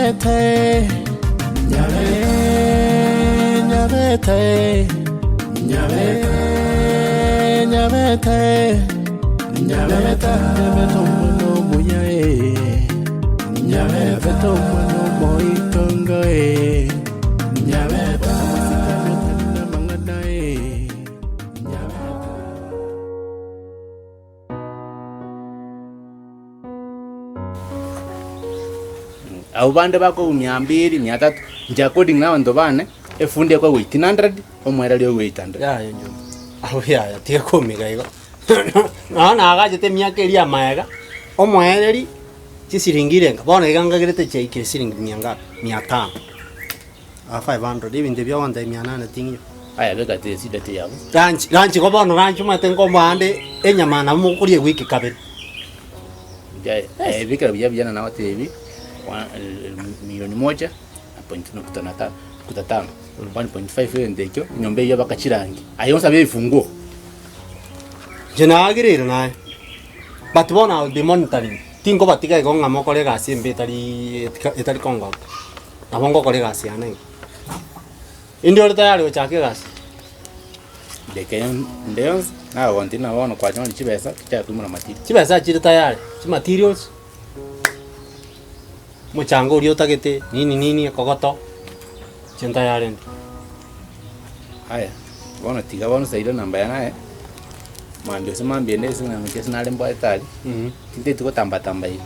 Nyabete, nyabete, nyabete, nyabete, nyabete, mwono muyae, nyabete mwono moitongoe, nyabete na manganae, nyabete. Au bande bako 200 300 njakodi ngao ndo bane efunde kwa 800 omwera lyo 800 ya nyo aho ya tie komiga igo na agajete miaka elia maega omwereri chisiringire nga bona igangagirete cheikire siringi mianga 500 a 500 ibinde byo wanda 800 tingyo aya beka te sida te yabo ranchi ko bona ranchi mate ngomba ande enyama na mukurie wiki kabiri ja beka bya na wate hivi milioni 1.5 kutatano 1.5 ndekyo nyombe yo bakachirangi ayonsa be ifungo jena agirira nae but bona will be monitoring tingo batika go ngamo kole gasi mbetari etari kongo abongo kole gasi ane indio tayari ochake gasi deke ndeons na wanti na wono kwa chama chibesa kicha kumuna matiri chibesa chiri tayari chi materials muchango uri otagete nini kogoto chenta yare haya bona tiga bona saida namba yana mambio sema mbiende sina mkesi na lembo etali tinte tuko tamba hivi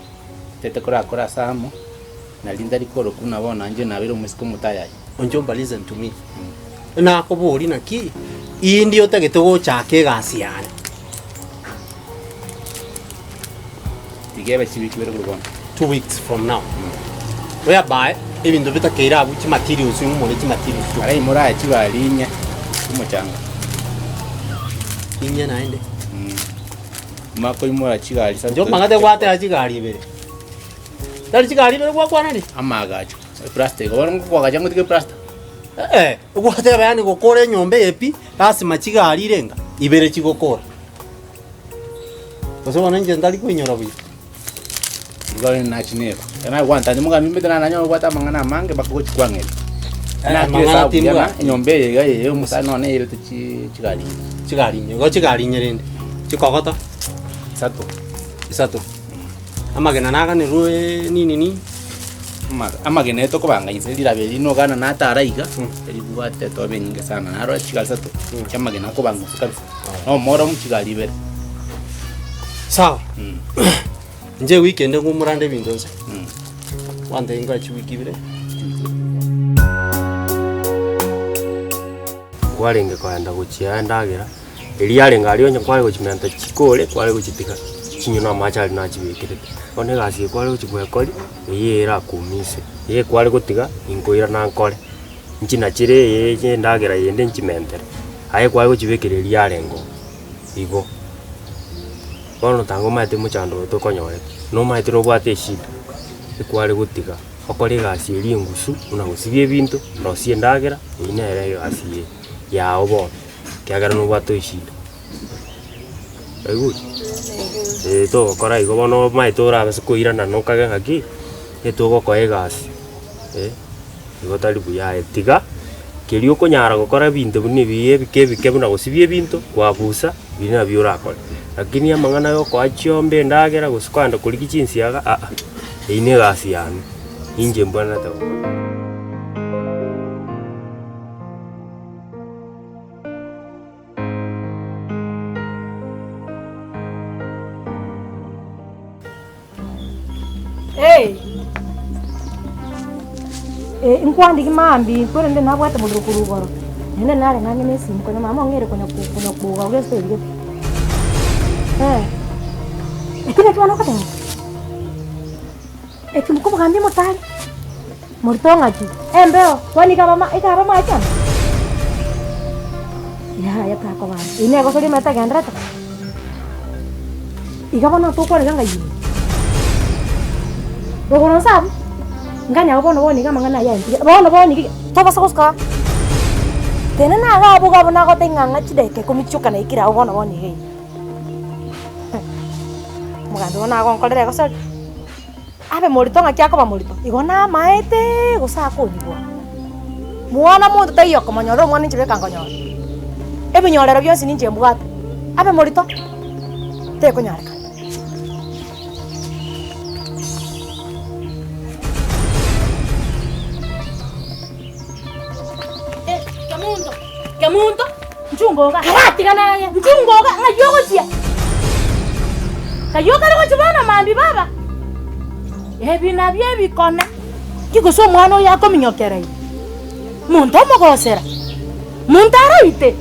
tete kora samo na linda likoro kuna bona anje na biro musiko mutaya onjomba listen to me na ko bori na ki iyi ndio otagete go chake gasi yane tigebe chibiki bero kubona 2 weeks from now whereby ibintu bitakera buki materials y'umuntu ki materials ara imura kibalinya kumucanga inya naende mako imura kigali sa njo mangate kwate akigali ibere dali kigali ibere kwa kwanani amagacho plastic wala kwa kajangu tike plastic ukwate bayani gukora nyombe epi lazima kigali irenga ibere kigokora Koso wananje ndali kwinyora buyi ngale na chinero na wanta ndi munga mimbe tana nanyo kwata mangana mange bakoko chikwangere na mangana timwa nyombe yega ye musana ne ile chigali ngo chigali nyerende chikogota isato amagena naga ne ruwe nini amagena to kubanga inselira beli no kana na taraiga eli buate to benyinge sana na ro chigali sato chamagena kubanga kabisa no moro mu chigali bere sawa nje weekend ngumurande bintu nse wanda inga chiwiki bire kwalenge kwanda kuchiandagira elialenga alionye kwale kuchimenta chikole kwale kuchitika chinyuna machali na chibekire one gasi kwale kuchibwekoli yera kumise ye kwale kutiga ingoira na nkole nchina chire ye ndagira yende nchimentere aye kwale kuchibekire elialengo igo bono tango maite muchando to konyore no maite ro bwate shida ikwale gutiga okore gasi eri ngusu una gusibye bintu no siendagira ine ere gasi ya obo kiagara no bwato shida egu to kora igo bono maite ora bese koirana no kage ngaki eto ko gasi igo tali buya etiga kelio konyara gukora bintu buni biye bike buna gusibye bintu kwabusa bina byorakora lakini amangana yo kwa chiombe ndagera gusikwanda kuliki chinsi yaga ine gasi yani inje mbona ta inkwandi kimambi kore nde nabwate mudukuru goro nende nare ngane nesi mkonya mama ngere konya kubuga uresto yige ekile twana kote ekimko bambi motari mortonga chi embeo kwani kama ikaba macha ya ta ko ba ine ko sori meta gandrata igaba na to kwani ganga yi bogono sabu ngani abona boni kama ngana ya ndi bona boni toba sakoska tena na ga buga bona go tenganga chideke komichuka na ikira bona boni he mugando na go nkolere go sori abe morito ngaki akoba morito igona maete gusako nyibwa mwana muntu tayo komonyoro mwana nchibe kangonyoro ebe nyorero byonsi ninje mbwate abe morito te konyareka Kamundo njungoga karatigana njungoga ngayogotia kayoga rego chibana mambi baba ebina bye bikona kiguso mwana yako minyokerei muntu omogosera muntu araite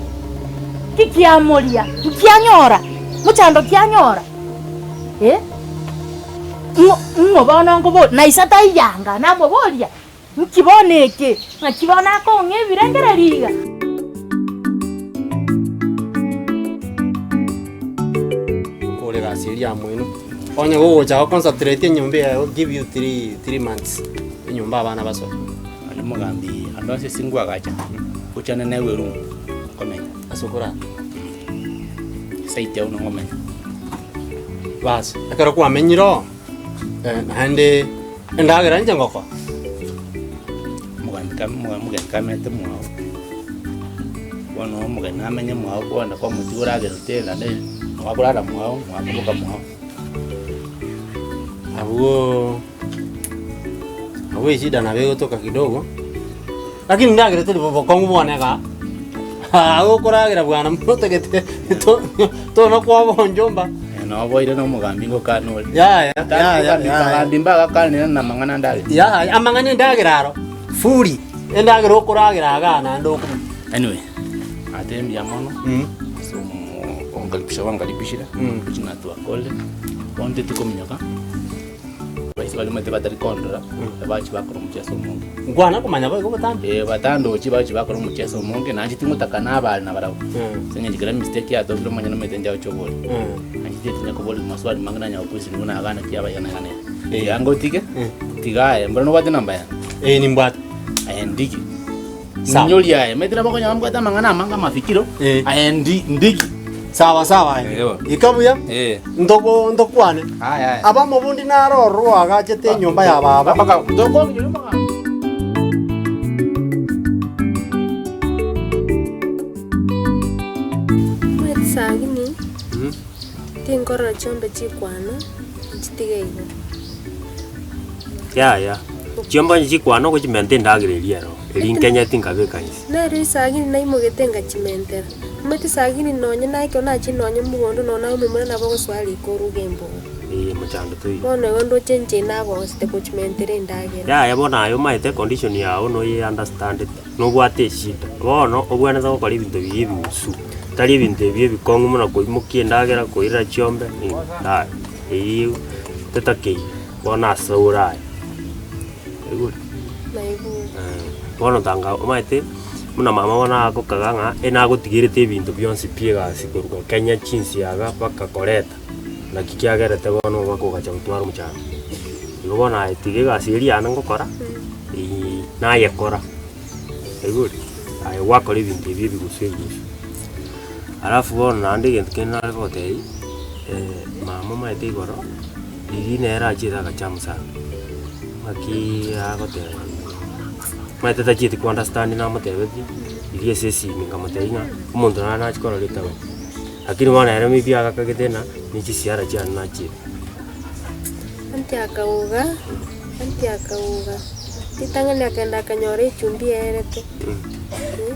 kikiamoria kianyora muchando kianyora ngobona ngobo naisata yanga namoboria nkiboneke nkibona ko ngebirengereriga Siria mwenu. Onye go cha concentrate nyumba ya give you 3 months. Nyumba abana baso. Ali mugambi andose singwa gacha. Kuchana newe room. Komenya. Asokora. Saite uno ngomenya. Bas, akara kwa menyiro. Hande ndagera nje ngoko. Mugambi kamete mwa. Wono mugambi amenye mwa bona ko mutigura gerutela ne. Wakulala mwao, wakubuka mwao. Abuo shida na wewe kutoka kidogo. Lakini ndagire tuli bokongu boneka. Ago kuragira bwana mutegete to no kwa bonjomba. No boire no mugambi ngo kanole. Ya. Ndimba kanene na mangana ndage. Ya, amangane ndagiraro. Furi. Ndagire okuragira agana ndoko. Anyway, atembi amono. Wangalipishira kuchina tu akole bonde tukomnyoka baisi bali mate batari kondra bachi bakoro mucheso mungi ngwana kumanya bako batando batando chi bachi bakoro mucheso mungi nanji timutakana abali na barabo senye jikira mistake ya doblo manyana metenja ochobole nanji tinya kobole maswali mangana nya okusi nuna agana kiaba yana kana ango tike tigaye mbona bate namba ya ni mbata ayendiki nyoli ya metra bako nya mkwata mangana manga mafikiro ayendi ndiki sawa ikabuya ndokwane aya aba mubundi naroro agachete nyumba ya baba baka ndoko nyumba sagini tinkora chombe chikwana chitigeigo ya chomba chikwano ko chimente ndagireria ro elinkenya tinkabe kaisi nari sagini naimugete ngachimentera mati sagini nonye naiko nachi nonye mugondo nona umemura nabo guswali koru gembo muchando tu bona gondo chenche nago ste kuchimentere ndagera ya bona ayo maite condition yao no ye understand it no bwate shida bono obwana za gukora ibintu bibi usu tari ibintu bibi bikongu muna ko imukie ndagera ko ira chombe nda iyo tetake bona saura ego bono tanga maite muna mama wana ako kaganga ena gutigirite ibintu byonse piega sikuruka Kenya chinsi yaga paka koreta na kikiagerete bono bako gacha gutwara muchana igo bona itige gasiri ana ngokora na yakora ego ai wakora ibintu bibi gusegusa alafu bono andi gentu kena gote mama maite igoro igi nera chira gachamusa maki agote maite tajiti ku understand na matebeti irie sesi minga mateinga umuntu na chikora litawe lakini wana era mibi akakagedena nichi siara jana nachi anti akauga titangani akenda kanyore chumbi erete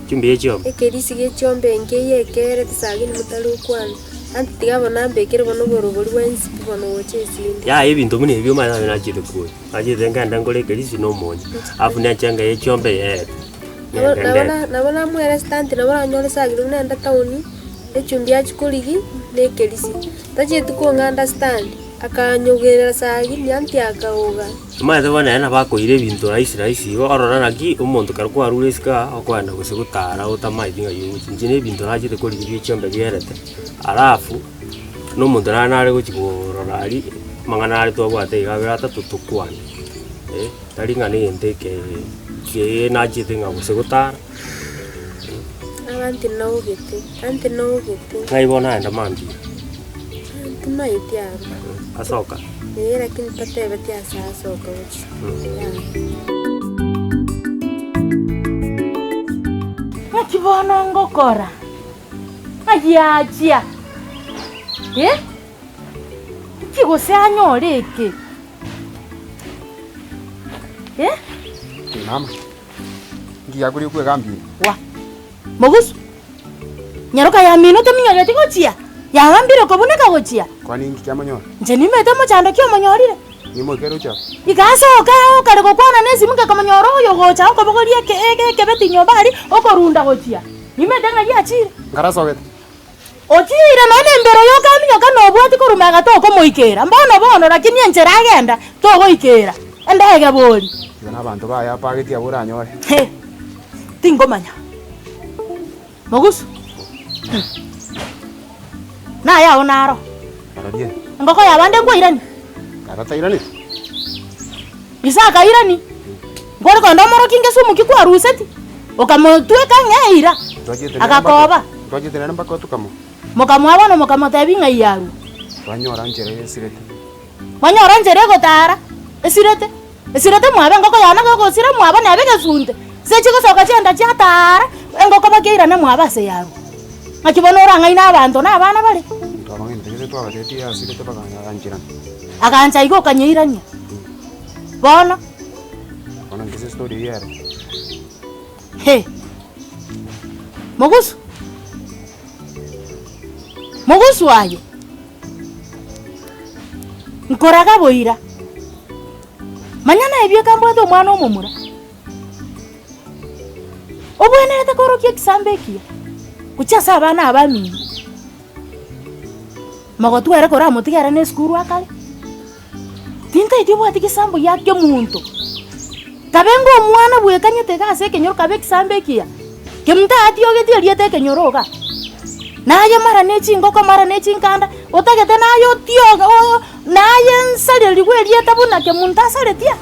chumbi echo ekerisi ge chombe ngeye kere tisagini mutalu kwani anti tigabona mbekere bono borobori wensi bono wochesi ya ibintu mune byo mana na chide ku aje denga ndangole kerisi no monyi afu na changa echombe erete nabona mwere stand nabona nyole sagiri nenda tauni echumbi achikuligi nekerisi tache tuko understand akanyogera sagiri anti akauga maze bona na bakoire bintu raisi orora naki umuntu karukwa ruleska okwanda gusegutara utamaithinga yuti njine bintu rajite ko ligi chombe gerete alafu no muntu nare guchigorora ari mangana ari to gwate igabira tutukwana taringa ni ndeke ke najite nga gusegutara anti no gete ngai bona enda mandi anti maitiaro asoka lakini tatebe tia sasa ukawochi. Nakibono ngokora. Ayajia. Kigose anyoreke. Mama. Ngiya kuri kwe gambi. Wa. Mogusu. Nyaroka ya minute minyo gochia. Ya gambiro ko buneka gochia. Kwani ngiya manyo? Nje nimete mo chando kyo manyorire. Nimo kero cha. Igaso ka kare ko kwana nesi muka kamanyoro yo gocha ko bogorie ke beti nyobari okorunda gochia. Nimete nga ya chire. Ngaraso wet. Ochire none mbero yo kaminyo kanobwati ko rumaga to ko moikera. Bono lakini enjera agenda to goikera. Endege boli. Kina abantu baya pageti abura nyore. He. Tingomanya. Mogusu. Na ya onaro. Aradie. Ngoko ya bande ngo irani. Arata irani. Isaka irani. Ngoro kondo moro kinge sumu kikwa ruseti. Okamotwe kangeira. Akakoba. Twaje tena mpaka tukamo. Mokamwabona mokamotebi ngaiyaru. Twanyora njere sirete. Wanyora njere gotara. Esirete. Esirete mwabe ngoko yana ngoko sira mwaba nabe gasunte. Sechiko soka chenda chatara. Ngoko bakeira na mwaba se yaru. Akibona oranga ina abantu na abana bali. Twabangene tege twabageti ya sirete baganya anjira. Akancha iko kanyeiranya. Bona. Bona ngise story yare. He. Mogusu. Mogusu ayo. Nkoraga boira. Manyana ebyo kambwato mwana omumura. Obwene tekoro kisambekia. Kuchasa abana abami. Magotwere kora mutigera ne skuru akale. Tinta ityo bwati kisambo yakyo muntu. Kabengo mwana bwekanyete gase kenyoro kabe kisambekia. Kimta atiyo getyo liete kenyoroga. Naye mara nechi ngoko mara nechi nkanda otagete nayo tioga naye nsale ligwe lieta buna ke munta sale tia.